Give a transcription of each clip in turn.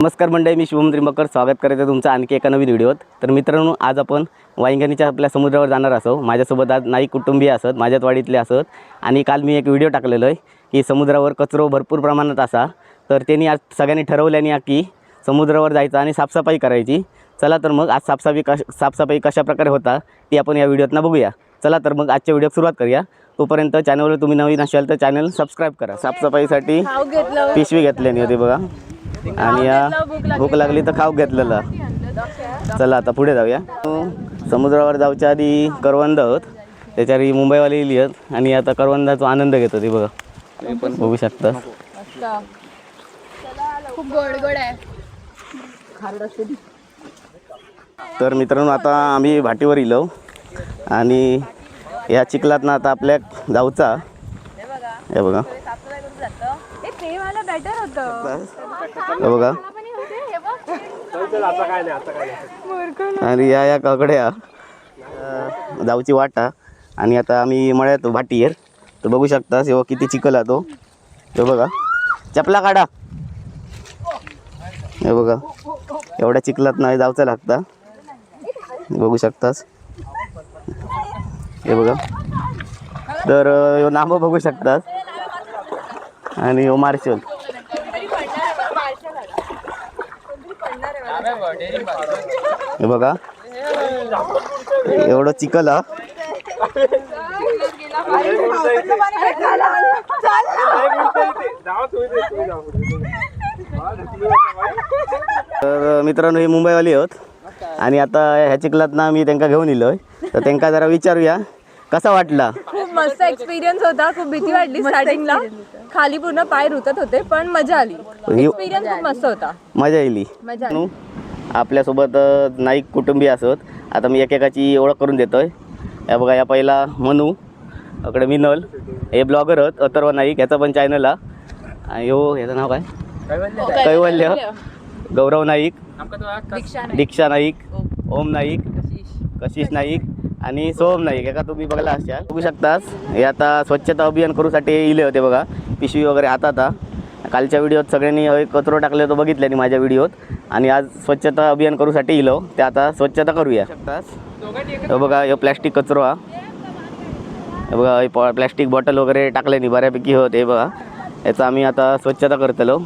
नमस्कार मंडळी, मी शुभम त्रिंबकर स्वागत करते तुमचं आणखी एका नवीन व्हिडिओत. तर मित्रांनो, आज आपण वांगणीच्या आपल्या समुद्रावर जाणार असो. माझ्यासोबत आज नाईक कुटुंबीय असत, माझ्याच वाडीतले असत. आणि काल मी एक व्हिडिओ टाकलेलो आहे की समुद्रावर कचरो भरपूर प्रमाणात असा. तर त्यांनी आज सगळ्यांनी ठरवल्याने की समुद्रावर जायचं आणि साफसफाई करायची. चला तर मग आज साफसफाई कशा प्रकारे होता ती आपण या व्हिडिओतनं बघूया. चला तर मग आजच्या व्हिडिओत सुरुवात करूया. तोपर्यंत चॅनलवर तुम्ही नवीन असाल तर चॅनल सबस्क्राइब करा. साफसफाईसाठी पिशवी घेतल्याने होती बघा, आणि या भूक लागली तर खाऊ घेतलेलं. चला आता पुढे जाऊया. समुद्रावर जाऊच्या आधी करवंद आहोत, त्याच्यावर मुंबईवाले इली आहेत आणि आता करवंदाचा आनंद घेत होती बघा. पण बघू शकता खूप गोड गोड आहे. तर मित्रांनो, आता आम्ही भाटीवर इलो आणि या चिखलात ना आता आपल्या जाऊचा हे बघा. हे बघा आणि या ककड्या जाऊची वाटा. आणि आता आम्ही मळ्यात भाटीवर तर बघू शकता तेव्हा किती चिखल आहे तो. हे बघा, चपला काढा. हे बघा, एवढ्या चिखलात नाही जाऊचं लागता. बघू शकतास, हे बघा. तर ह्यो नांबो बघू शकतास आणि ह्यो मार्शल. हे बघा, एवढं चिखल हा. तर मित्रांनो, हे मुंबईवाली आहोत आणि आता ह्या चिखलात ना मी त्यांना घेऊन इलोय. तर त्यांना जरा विचारूया कसा वाटला. खूप मस्त एक्सपिरियन्स होता. खूप भीती वाटली स्टार्टिंगला, खाली पूर्ण पाय रुतत होते, पण मजा आली. एक्सपिरियन्स खूप मस्त होता, मजा येईल. आपल्यासोबत नाईक कुटुंबीय असत. आता मी एकेकाची ओळख करून देतोय. या बघा, या पहिला मनू, इकडे मिनल, हे ब्लॉगर आहेत अथर्व नाईक, याचा पण चॅनल हा. आणि ह्याचं नाव काय, कैवल्य, गौरव नाईक, दीक्षा नाईक, ओम नाईक, कशिश नाईक आणि सोहम नाईक. एका तुम्ही बघायला असाल, बघू शकतास. हे आता स्वच्छता अभियान करूसाठी इले होते बघा, पिशवी वगैरे हातात. कालच्या व्हिडिओत सगळ्यांनी कचरो टाकले तो बघितल्याने माझ्या व्हिडिओत. आणि आज स्वच्छता अभियान करूसाठी इलो, ते आता स्वच्छता करूया. हे बघा, हे प्लॅस्टिक कचरो हा. हे बघा, हे प्लॅस्टिक बॉटल वगैरे टाकल्याने बऱ्यापैकी होत. हे बघा, याचा आम्ही आता स्वच्छता करतलो.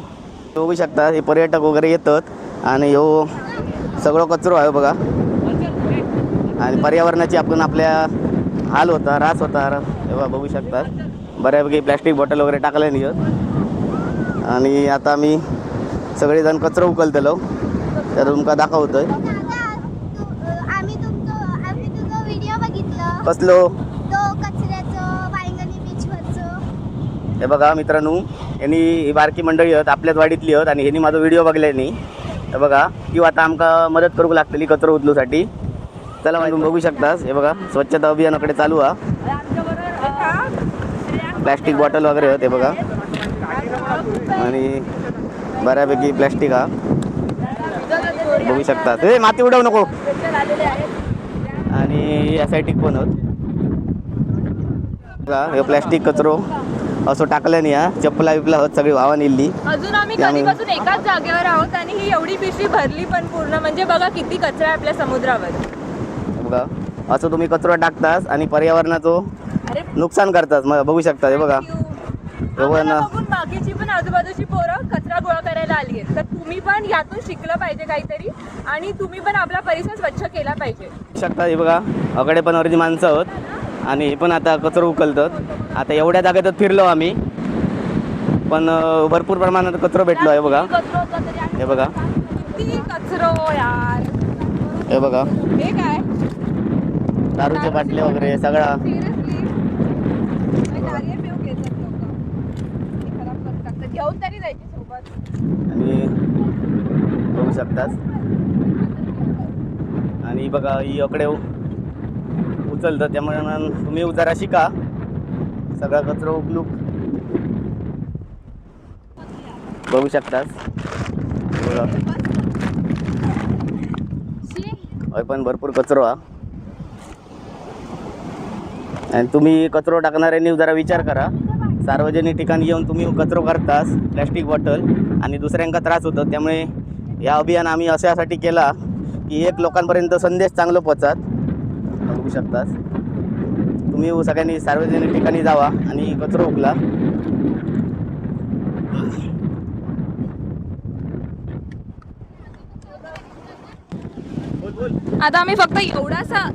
बघू शकता, हे पर्यटक वगैरे येतात आणि ह्यो सगळं कचरो आहे बघा. आणि पर्यावरणाची आपण आपल्या हाल होता, ऱ्हास होता. हे बघा, बघू शकतात बऱ्यापैकी प्लॅस्टिक बॉटल वगैरे टाकल्याने. आणि आता आम्ही सगळेजण कचरो उकलतलो, तर तुमका दाखवतोय. आम्ही तुझा व्हिडिओ बघितलं. कसलो तो कचऱ्याचं वांगणी बीचवरचं. हे बघा मित्रांनो, यांनी ही बारकी मंडळी आहेत, आपल्याच वाडीतली आहेत आणि ह्यांनी माझा व्हिडिओ बघल्यानी. हे बघा, किंवा आता आमका मदत करू लागतली कचरो उचलूसाठी. चला तुम्ही बघू शकतास. हे बघा, स्वच्छता अभियानाकडे चालू हा. प्लॅस्टिक बॉटल वगैरे होते बघा, आणि बऱ्यापैकी प्लॅस्टिक हा. बघू शकतात. हे माती उडवू नको. आणि या साईड पण होत बघा, हे प्लॅस्टिक कचरो असं टाकल्याने या चप्पला बिपला होत सगळी वाहन इल्ली. अजून आम्ही कधीपासून एकाच जागेवर आहोत आणि ही एवढी पिशवी भरली पण पूर्ण. म्हणजे बघा किती कचरा आहे आपल्या समुद्रावर. बघा, असं तुम्ही कचरा टाकतास आणि पर्यावरणाचं नुकसान करतास. मग बघू शकता. हे बघा, बाकीची पण आजूबाजूची पोरं कचरा गोळा करायला आली आहेत. तर तुम्ही पण यातून शिकलं पाहिजे काहीतरी, आणि तुम्ही पण आपला परिसर स्वच्छ केला पाहिजे. शकता. हे बघा, अकडे पण अर्धी माणसं आहोत आणि हे पण आता कचरो उकलतात. आता एवढ्या जागेतच फिरलो आम्ही, पण भरपूर प्रमाणात कचरो भेटलो आहे बघा. हे बघा, किती कचरो यार. हे बघा, हे काय दारूचे बाटले वगैरे सगळा. घेऊन तरी जायची सोबत. आणि बघू शकतास. आणि बघा, ही अकडे उचलतं, त्यामुळे तुम्ही जरा शिका सगळा कचरा उकलूक. बघू शकतास. पण भरपूर कचरो हा. आणि तुम्ही कचरो टाकणाऱ्यांनी जरा विचार करा. सार्वजनिक ठिकाणी येऊन तुम्ही कचरो करतास प्लॅस्टिक बॉटल आणि दुसऱ्यांका त्रास होतो, त्यामुळे या अभियान आम्ही अशासाठी केला की एक लोकांपर्यंत संदेश चांगलं पोहोचत. बघू शकतात तुम्ही सगळ्यांनी सार्वजनिक ठिकाणी जावा आणि कचरा उचला. आता आम्ही फक्त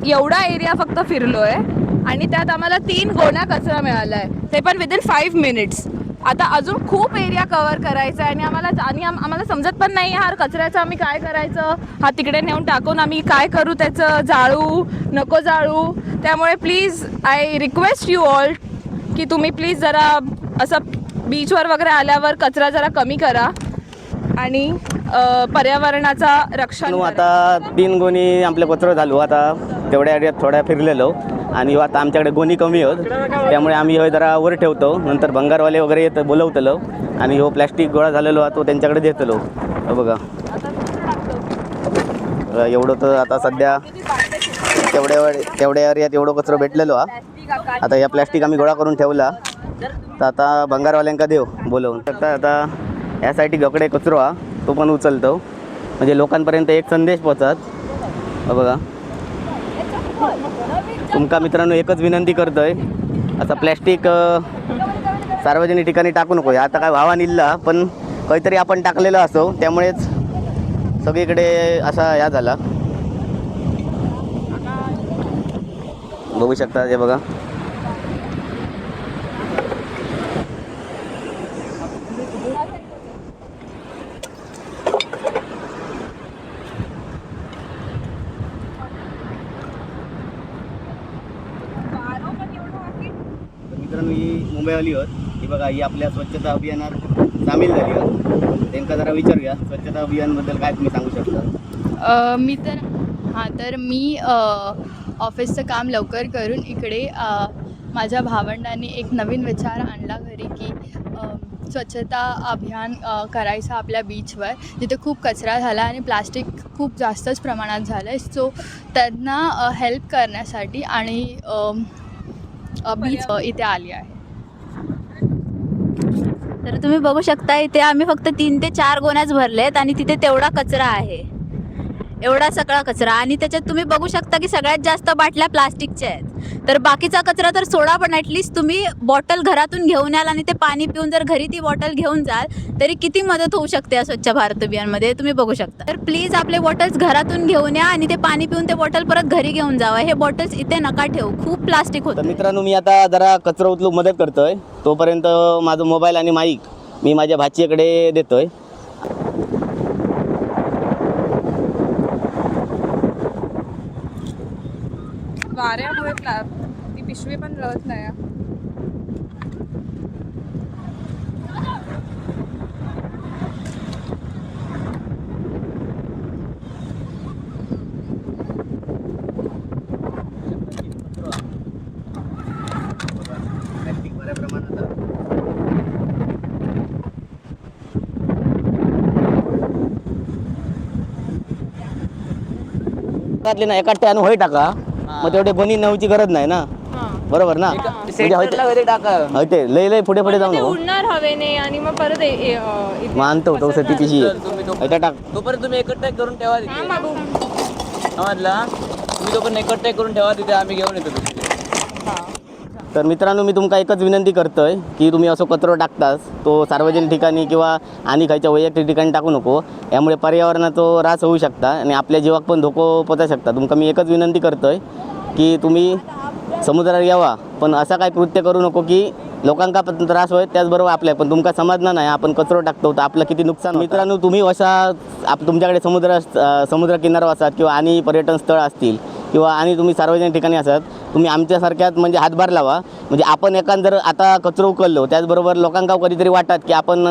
एवढा एरिया फक्त फिरलोय आणि त्यात आम्हाला 3 गोण्या कचरा मिळालाय, ते पण विदिन 5 मिनिट्स. आता अजून खूप एरिया कव्हर करायचा आहे आणि आम्हाला समजत पण नाही हा कचऱ्याचं आम्ही काय करायचं. हा तिकडे नेऊन टाकून आम्ही काय करू, त्याचं जाळू नको जाळू. त्यामुळे please I request you all की तुम्ही प्लीज जरा असं बीचवर वगैरे आल्यावर कचरा जरा कमी करा आणि पर्यावरणाचा रक्षण करा. आता 3 गोणी आपले कचरा झालो. आता तेवढ्या एरियात थोड्या फिरलेलो आणि आता आमच्याकडे गोणी कमी होत, त्यामुळे आम्ही हे जरा वर ठेवतो. नंतर भंगारवाले वगैरे येतं बोलवतलो आणि हो प्लॅस्टिक गोळा झालेलो तो त्यांच्याकडे देतलो. बघा एवढं तर आता सध्या तेवढ्या एरियात एवढं कचरा भेटलेलो हा. आता या प्लॅस्टिक आम्ही गोळा करून ठेवला, तर आता भंगारवाल्यांका देऊ बोलवून. आता यासाठी गकडे कचरो हा तो पण उचलतो, म्हणजे लोकांपर्यंत एक संदेश पोहोचत. बघा तुमका मित्रांनो एकच विनंती करतोय, आता प्लॅस्टिक सार्वजनिक ठिकाणी टाकू नको. आता काय व्हावा निघला पण काहीतरी आपण टाकलेलं असो, त्यामुळेच सगळीकडे असा या झाला. बघू शकता हे बघा मित्रांनो ही मुंबईवाली होत. ही बघा ही आपल्या स्वच्छता अभियानात सामील झाली होत. त्यांना जरा विचारूया स्वच्छता अभियानबद्दल काय तुम्ही सांगू शकता. मी ऑफिसचं काम लवकर करून इकडे माझ्या भावंडांनी एक नवीन विचार आणला घरी की स्वच्छता अभियान करायचं आपल्या बीचवर, जिथे खूप कचरा झाला आणि प्लास्टिक खूप जास्तच प्रमाणात झालं आहे. सो त्यांना हेल्प करण्यासाठी आणि बीच इथे आली आहे. तर तुम्ही बघू शकता इथे आम्ही फक्त 3 ते 4 गोण्याच भरलेत आणि तिथे तेवढा कचरा आहे, एवढा सगळा कचरा. आणि त्याच्यात तुम्ही बघू शकता की सगळ्यात जास्त बाटल्या प्लास्टिकच्या आहेत. तर बाकीचा कचरा तर सोडा, पण ॲटलिस्ट तुम्ही बॉटल घरातून घेऊन याल आणि ते पाणी पिऊन जर घरी ती बॉटल घेऊन जाल तरी किती मदत होऊ शकते या स्वच्छ भारत अभियानमध्ये तुम्ही बघू शकता. तर प्लीज आपले बॉटल्स घरातून घेऊन या आणि ते पाणी पिऊन ते बॉटल परत घरी घेऊन जावा. हे बॉटल्स इथे नका ठेवू, खूप प्लास्टिक तर होतं. मित्रांनो मी आता जरा कचरा उचलूक मदत करतोय. तोपर्यंत माझं मोबाईल आणि माईक मी माझ्या भाचीकडे देतोय. वाऱ्यामुळे ती पिशवी पण रळत नाही. प्लॅस्टिक बऱ्या प्रमाणात ना एका टॅन होय टाका, मग तेवढे गोणी नऊची गरज नाही ना, बरोबर ना. म्हणजे लय लय पुढे पुढे जाऊ नको, उडणार हवेने आणि मग परत मानतो तो ती पिशी टाक. तोपर्यंत तुम्ही एकट्ठा करून ठेवा तिथे. समजला तुम्ही तोपर्यंत एकट्ठा करून ठेवा तिथे, आम्ही घेऊन येतो. तर मित्रांनो मी तुमका एकच विनंती करतोय की तुम्ही असं कचरो टाकतास तो सार्वजनिक ठिकाणी किंवा आणि खायच्या वैयक्तिक ठिकाणी टाकू नको. यामुळे पर्यावरणाचा ऱ्हास होऊ शकता आणि आपल्या जीवाक पण धोको पोचा शकता. तुमका मी एकच विनंती करतोय की तुम्ही समुद्रात यावा, पण असा काय कृत्य करू नको की लोकांका पण त्रास होय, त्याचबरोबर आपल्या पण तुमका समजणार नाही आपण कचरो टाकतो तर आपलं किती नुकसान. मित्रांनो तुम्ही अशा तुमच्याकडे समुद्र किनारा असतात किंवा आणि पर्यटन स्थळ असतील किंवा आणि तुम्ही सार्वजनिक ठिकाणी असतात, तुम्ही आमच्यासारख्यात म्हणजे हातभार लावा. म्हणजे आपण एकान जर आता कचरो उकललो त्याचबरोबर लोकांका कधीतरी वाटत की आपण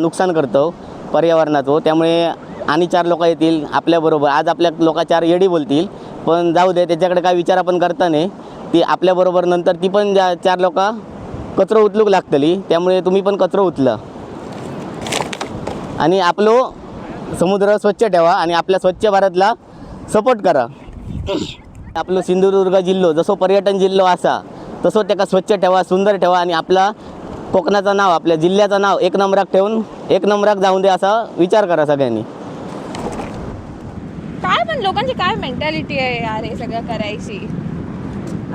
नुकसान करतो पर्यावरणाचं, त्यामुळे आणि 4 लोक येतील आपल्याबरोबर. आज आपल्या लोक 4 येडी बोलतील, पण जाऊ दे, त्याच्याकडे काय विचार आपण करता नाही. ती आपल्याबरोबर नंतर ती पण 4 लोक कचरो उचलूक लागतली. त्यामुळे तुम्ही पण कचरो उचला आणि आपलं समुद्र स्वच्छ ठेवा आणि आपल्या स्वच्छ भारतला सपोर्ट करा. आपलं सिंधुदुर्ग जिल्हो जसं पर्यटन जिल्हो असा तसं त्याला स्वच्छ ठेवा, सुंदर ठेवा आणि आपला कोकणाचं नाव, आपल्या जिल्ह्याचं नाव 1 नंबराक ठेवून 1 नंबराक जाऊन दे असा विचार करा सगळ्यांनी. काय पण लोकांची काय मेंटॅलिटी आहे यार हे सगळं करायची.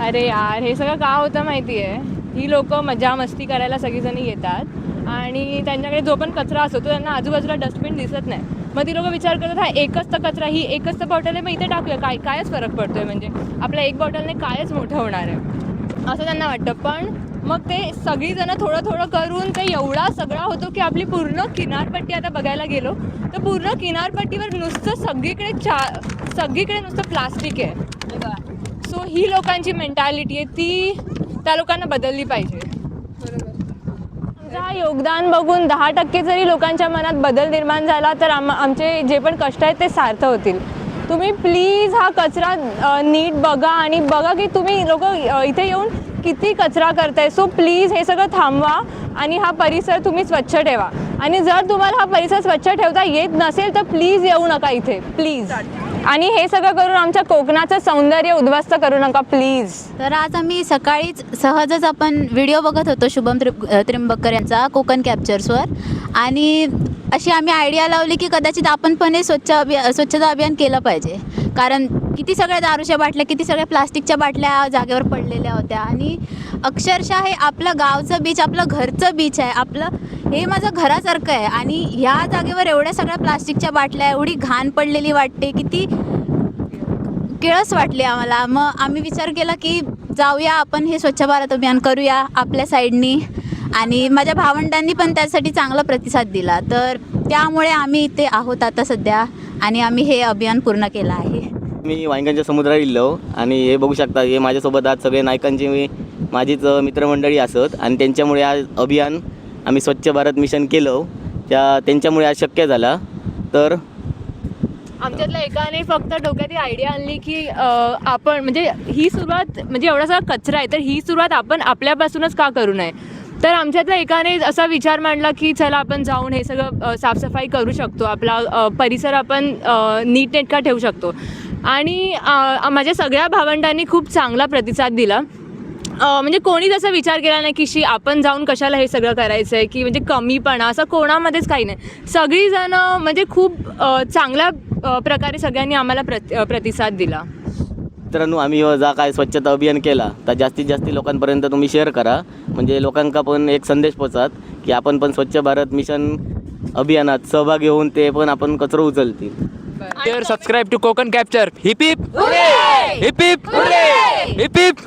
अरे यार हे सगळं का होतं माहिती आहे, ही लोक मजा मस्ती करायला सगळीजणी येतात आणि त्यांच्याकडे जो पण कचरा असतो तो त्यांना आजूबाजूला डस्टबिन दिसत नाही. मग ती लोक विचार करतात हा एकच तर कचरा, ही एकच तर बॉटल आहे, मग इथे टाकूया, कायच फरक पडतोय, म्हणजे आपल्या एक बॉटलने कायच मोठं होणार आहे असं त्यांना वाटतं. पण मग ते सगळीजणं थोडं थोडं करून ते एवढा सगळा होतो की आपली पूर्ण किनारपट्टी आता बघायला गेलो तर पूर्ण किनारपट्टीवर नुसतं सगळीकडे नुसतं प्लास्टिक आहे. सो ही लोकांची मेंटॅलिटी आहे ती त्या लोकांना बदलली पाहिजे. तुमचं योगदान बघून 10% जरी लोकांच्या मनात बदल निर्माण झाला तर आमचे जे पण कष्ट आहेत ते सार्थ होतील. तुम्ही प्लीज हा कचरा नीट बघा आणि बघा की तुम्ही लोक इथे येऊन किती कचरा करताय. सो प्लीज हे सगळं थांबवा आणि हा परिसर तुम्ही स्वच्छ ठेवा. आणि जर तुम्हाला हा परिसर स्वच्छ ठेवता येत नसेल तर प्लीज येऊ नका इथे, प्लीज. आणि हे सगळं करून आमच्या कोकणाचं सौंदर्य उद्ध्वस्त करू नका प्लीज. तर आज आम्ही सकाळीच सहजच आपण व्हिडिओ बघत होतो शुभम त्रिंबकर यांचा कोकण कॅप्चर्सवर, आणि अशी आम्ही आयडिया लावली की कदाचित आपण पण हे स्वच्छता अभियान केलं पाहिजे. कारण किती सगळ्या दारूच्या बाटल्या, किती सगळ्या प्लास्टिकच्या बाटल्या जागेवर पडलेल्या होत्या आणि अक्षरशः हे आपलं गावचं बीच, आपलं घरचं बीच आहे, आपलं हे माझं घरासारखं आहे आणि ह्या जागेवर एवढ्या सगळ्या प्लास्टिकच्या बाटल्या, एवढी घाण पडलेली वाटते, किती किळस वाटली आम्हाला. मग आम्ही विचार केला की जाऊया आपण हे स्वच्छ भारत अभियान करूया आपल्या साईडनी, आणि माझ्या भावंडांनी पण त्यासाठी चांगला प्रतिसाद दिला. तर त्यामुळे आम्ही इथे आहोत आता सध्या आणि आम्ही हे अभियान पूर्ण केलं आहे. मी वांग्यांच्या समुद्रात गेलो आणि हे बघू शकता, हे माझ्यासोबत आज सगळे नायकांची माझीच मित्रमंडळी असत आणि त्यांच्यामुळे आज अभियान आम्ही स्वच्छ भारत मिशन केलं, त्यांच्यामुळे आज शक्य झाला. तर आमच्यातल्या एकाने फक्त डोक्यात ही आयडिया आणली की आपण म्हणजे ही सुरुवात, म्हणजे एवढा सगळा कचरा आहे तर ही सुरुवात आपण आपल्यापासूनच का करू नये. तर आमच्यातल्या एकाने असा विचार मांडला की चला आपण जाऊन हे सगळं साफसफाई करू शकतो, आपला परिसर आपण नीटनेटका ठेवू शकतो. आणि माझ्या सगळ्या भावंडांनी खूप चांगला प्रतिसाद दिला. म्हणजे कोणीच असा विचार केला नाही की आपण जाऊन कशाला हे सगळं करायचं आहे, की म्हणजे कमीपणा असं कोणामध्येच काही नाही. सगळीजणं म्हणजे खूप चांगल्या प्रकारे सगळ्यांनी आम्हाला प्रतिसाद दिला. मित्रांनो, आम्ही जा काय स्वच्छता अभियान केला तर जास्तीत जास्त लोकांपर्यंत तुम्ही शेअर करा, म्हणजे लोकांका पण एक संदेश पोचात की आपण पण स्वच्छ भारत मिशन अभियानात सहभागी होऊन ते पण आपण कचरा उचलतील. Subscribe to Konkan capture. Hip hip hip hip hip heap.